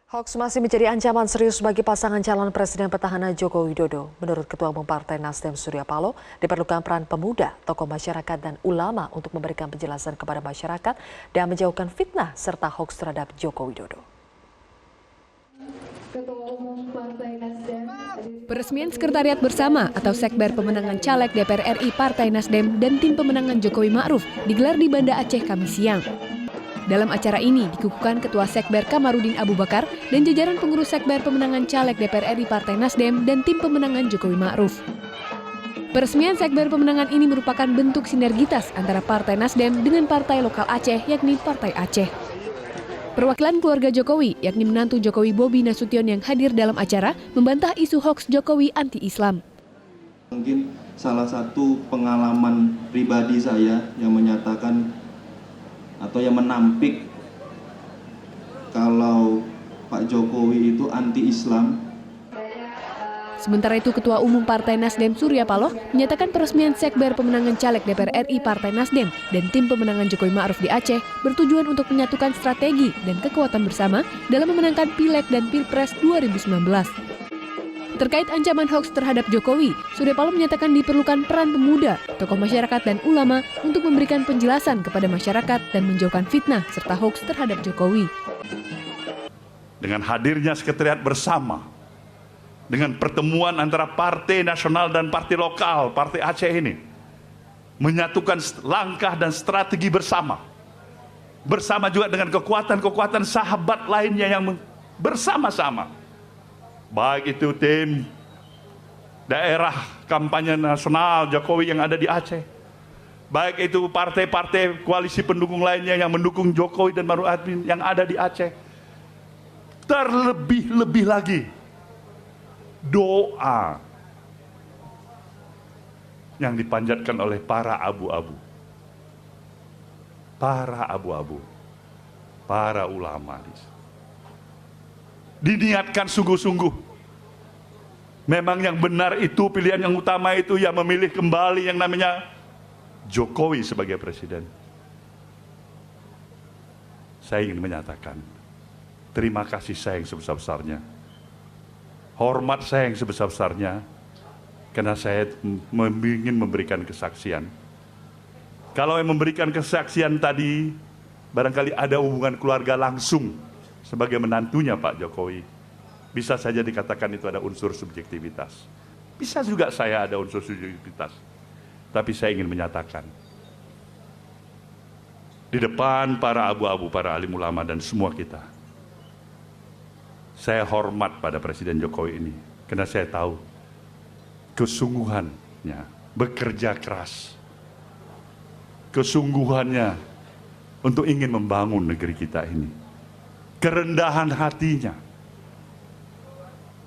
Hoax masih menjadi ancaman serius bagi pasangan calon presiden petahana Joko Widodo. Menurut Ketua Umum Partai Nasdem Surya Paloh, diperlukan peran pemuda, tokoh masyarakat dan ulama untuk memberikan penjelasan kepada masyarakat dan menjauhkan fitnah serta hoax terhadap Joko Widodo. Peresmian Sekretariat Bersama atau Sekber Pemenangan Caleg DPR RI Partai Nasdem dan Tim Pemenangan Jokowi Ma'ruf digelar di Banda Aceh Kamis siang. Dalam acara ini dikukuhkan Ketua Sekber Kamarudin Abu Bakar dan jajaran pengurus Sekber Pemenangan Caleg DPR RI Partai Nasdem dan Tim Pemenangan Jokowi Ma'ruf. Peresmian Sekber Pemenangan ini merupakan bentuk sinergitas antara Partai Nasdem dengan partai lokal Aceh yakni Partai Aceh. Perwakilan keluarga Jokowi, yakni menantu Jokowi Bobi Nasution yang hadir dalam acara, membantah isu hoax Jokowi anti-Islam. Mungkin salah satu pengalaman pribadi saya yang menyatakan atau yang menampik kalau Pak Jokowi itu anti-Islam. Sementara itu, Ketua Umum Partai Nasdem Surya Paloh menyatakan peresmian Sekber Pemenangan Caleg DPR RI Partai Nasdem dan Tim Pemenangan Jokowi Ma'ruf di Aceh bertujuan untuk menyatukan strategi dan kekuatan bersama dalam memenangkan Pileg dan Pilpres 2019. Terkait ancaman hoax terhadap Jokowi, Surya Paloh menyatakan diperlukan peran pemuda, tokoh masyarakat dan ulama untuk memberikan penjelasan kepada masyarakat dan menjauhkan fitnah serta hoax terhadap Jokowi. Dengan hadirnya Sekretariat Bersama, dengan pertemuan antara partai nasional dan partai lokal, partai Aceh ini, menyatukan langkah dan strategi bersama. Bersama juga dengan kekuatan-kekuatan sahabat lainnya yang bersama-sama. Baik itu tim daerah kampanye nasional Jokowi yang ada di Aceh. Baik itu partai-partai koalisi pendukung lainnya yang mendukung Jokowi dan Ma'ruf Amin yang ada di Aceh. Terlebih-lebih lagi, doa yang dipanjatkan oleh para abu-abu, para ulama. Diniatkan sungguh-sungguh. Memang yang benar itu, pilihan yang utama itu yang memilih kembali yang namanya Jokowi sebagai presiden. Saya ingin menyatakan terima kasih saya yang sebesar-besarnya, hormat saya yang sebesar-besarnya, karena saya ingin memberikan kesaksian. Kalau yang memberikan kesaksian tadi barangkali ada hubungan keluarga langsung sebagai menantunya Pak Jokowi, bisa saja dikatakan itu ada unsur subjektivitas. Bisa juga saya ada unsur subjektivitas. Tapi saya ingin menyatakan di depan para abu-abu, para alim ulama dan semua kita, saya hormat pada Presiden Jokowi ini, karena saya tahu kesungguhannya bekerja keras, kesungguhannya untuk ingin membangun negeri kita ini, kerendahan hatinya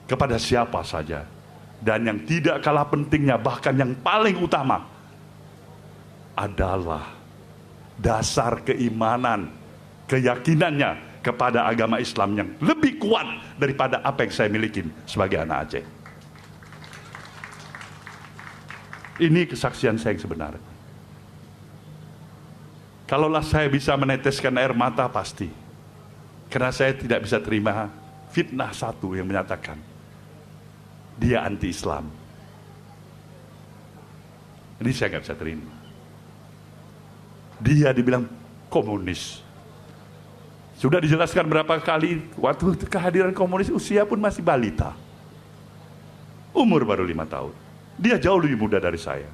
kepada siapa saja, dan yang tidak kalah pentingnya, bahkan yang paling utama adalah dasar keimanan, keyakinannya kepada agama Islam yang lebih kuat daripada apa yang saya miliki sebagai anak Aceh. Ini kesaksian saya yang sebenarnya. Kalaulah saya bisa meneteskan air mata, pasti. Karena saya tidak bisa terima fitnah satu yang menyatakan dia anti-Islam. Ini saya nggak bisa terima. Dia dibilang komunis. Sudah dijelaskan berapa kali, waktu kehadiran komunis usia pun masih balita. Umur baru 5 tahun. Dia jauh lebih muda dari saya.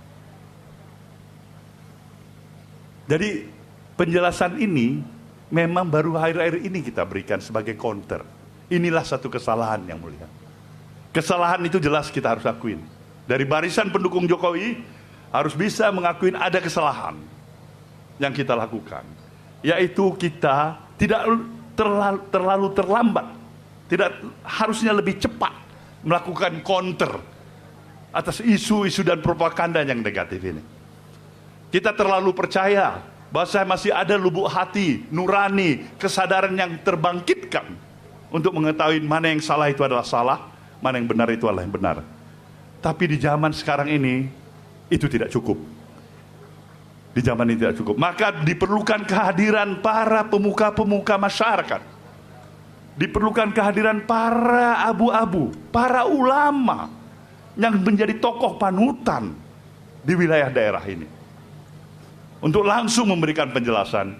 Jadi penjelasan ini memang baru akhir-akhir ini kita berikan sebagai counter. Inilah satu kesalahan yang mulia. Kesalahan itu jelas kita harus akuin. Dari barisan pendukung Jokowi harus bisa mengakuin ada kesalahan yang kita lakukan. Yaitu kita tidak terlalu terlambat, tidak harusnya lebih cepat melakukan counter atas isu-isu dan propaganda yang negatif ini. Kita terlalu percaya bahwa saya masih ada lubuk hati, nurani, kesadaran yang terbangkitkan untuk mengetahui mana yang salah itu adalah salah, mana yang benar itu adalah yang benar. Tapi di zaman sekarang ini, itu tidak cukup. Di zaman ini tidak cukup. Maka diperlukan kehadiran para pemuka-pemuka masyarakat Diperlukan kehadiran para abu-abu, para ulama yang menjadi tokoh panutan di wilayah daerah ini. Untuk langsung memberikan penjelasan,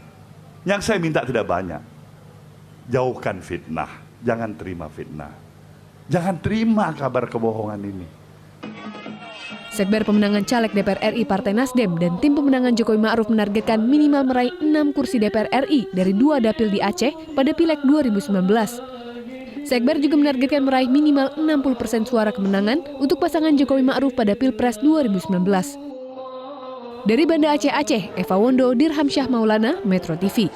yang saya minta tidak banyak. Jauhkan fitnah, jangan terima fitnah. Jangan terima kabar kebohongan ini. Sekber pemenangan caleg DPR RI Partai Nasdem dan tim pemenangan Jokowi Ma'ruf menargetkan minimal meraih 6 kursi DPR RI dari 2 dapil di Aceh pada Pileg 2019. Sekber juga menargetkan meraih minimal 60% suara kemenangan untuk pasangan Jokowi Ma'ruf pada Pilpres 2019. Dari Banda Aceh, Eva Wondo, Dirham Syah Maulana, Metro TV.